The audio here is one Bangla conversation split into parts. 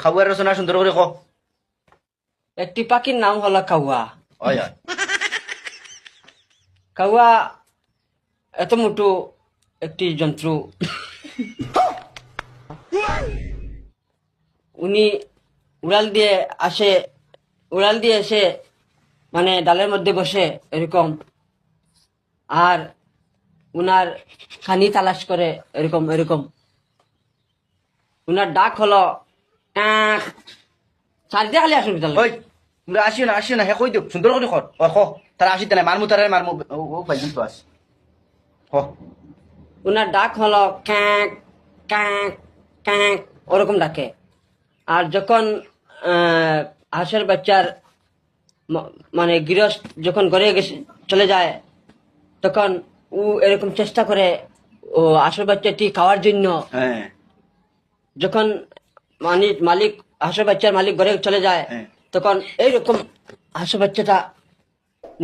খাওয়ার রচনা সুন্দর করে কো। একটি পাখির নাম হলো কাউয়া। হয় হয়। কাউয়া এত মোটো একটি জন্তু। উনি উড়াল দিয়ে আসে, উড়াল দিয়ে এসে মানে ডালের মধ্যে বসে এরকম, আর উনার খানি তালাশ করে এরকম এরকম। উনার ডাক হলো টাক। চারিদিকে খালি আসুন বিদ্যালয়। ওই তোমরা আসিও না হে কই দিও সুন্দর করে কর ও কো তারা আসি তারা মারমু তারা মারমু ও পাইছেন তো আস হ উনার ডাক হলো ক্যাঁক ক্যাঁক ক্যাঁক, ওরকম ডাকে। আর যখন হাঁসের বাচ্চার মানে গৃহস্থ যখন ঘরে গেছে চলে যায়, তখন ও এরকম চেষ্টা করে ও হাঁসের বাচ্চাটি খাওয়ার জন্য। হ্যাঁ যখন মালিক হাঁসের বাচ্চার মালিক ঘরে চলে যায়, হ্যাঁ। তখন এইরকম হাঁসের বাচ্চাটা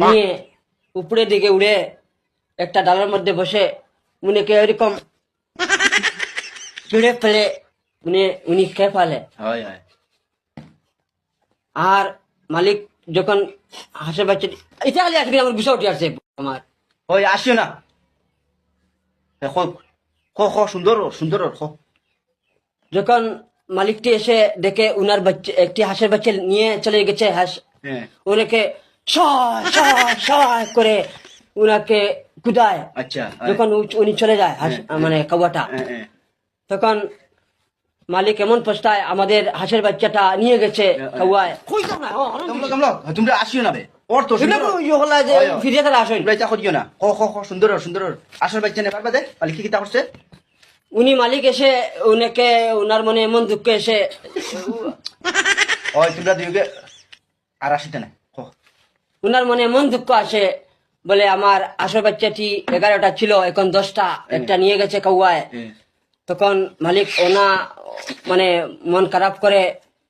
নিয়ে উপরের দিকে উড়ে একটা ডালের মধ্যে বসে উনিকে এরকম চুড়ে ফেলে উনি খেয়ে ফেলে। হয় হয়। আর মালিক যখন হাঁসের বাচ্চা এটা খালি আজকে আমার গুছা উঠে আসছে আমার। ওই আসিও না হে কো কো কো সুন্দর সুন্দর কো। যখন মালিকটি এসে দেখে উনার বাচ্চা একটি হাঁসের বাচ্চা নিয়ে চলে গেছে হাঁস, হ্যাঁ উনাকে ছয় ছয় ছয় করে উনাকে কুদায়। আচ্ছা হয়। যখন উনি চলে যায় হাঁস মানে কাউয়াটা, হ্যাঁ হ্যাঁ। তখন মালিক এমন পস্তায় আমাদের হাঁসের বাচ্চাটা নিয়ে গেছে কাউয়ায়। তোমরা আসিও না বে ওর তো সুন্দর ফিরে তারা আসেন। তোমরা এটা করিও না কো কো কো সুন্দর সুন্দর আসল বাচ্চা নে পারবা দে মালিক কি কিতা করছে। উনি মালিক এসে উনাকে উনার মনে এমন দুঃখ এসে ওই তোমরা দুইকে আর আসিতে না কো। উনার মনে এমন দুঃখ আসে, বলে আমার আসল বাচ্চাটি 11টা ছিল, এখন 10টা, একটা নিয়ে গেছে কাউয়ায়। তখন মালিক ওনা মানে মন খারাপ করে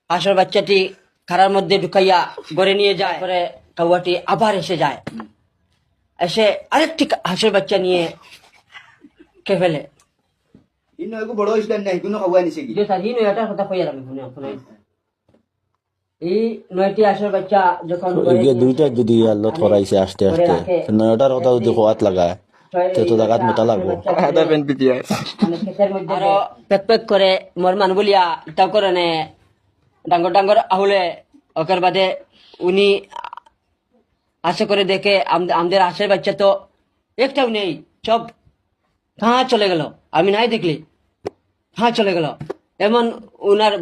আসল বাচ্চাটি খারার মধ্যে ঢুকাইয়া ঘরে নিয়ে যায়। পরে কাউয়াটি আবার এসে যায়, এসে আরেকটি হাঁসের বাচ্চা নিয়ে খেয়ে ফেলে। ইনো এগো বড় ইসলাম নাই কোনো খাওয়া নিছে কি। যে সাজি নয়টার কথা কইয়া আমি শুনে এই 9টি হাঁসের বাচ্চা যখন এগে দুইটা যদি আল্লাহ ধরাইছে আস্তে আস্তে নয়টার কথা যদি খোয়াত লাগায় তো জায়গাত মোটা লাগবো। আরো পেক পেক করে মরমান বলিয়া তাও করে নে ডাঙ্গর ডাঙ্গর আহুলে ওকের বাদে উনি আশা করে দেখে আমাদের হাঁসের বাচ্চা তো একটাও নেই, সব কাঁ চলে গেল। আমি নাই দেখলি কাঁ চলে গেল। এমন উনার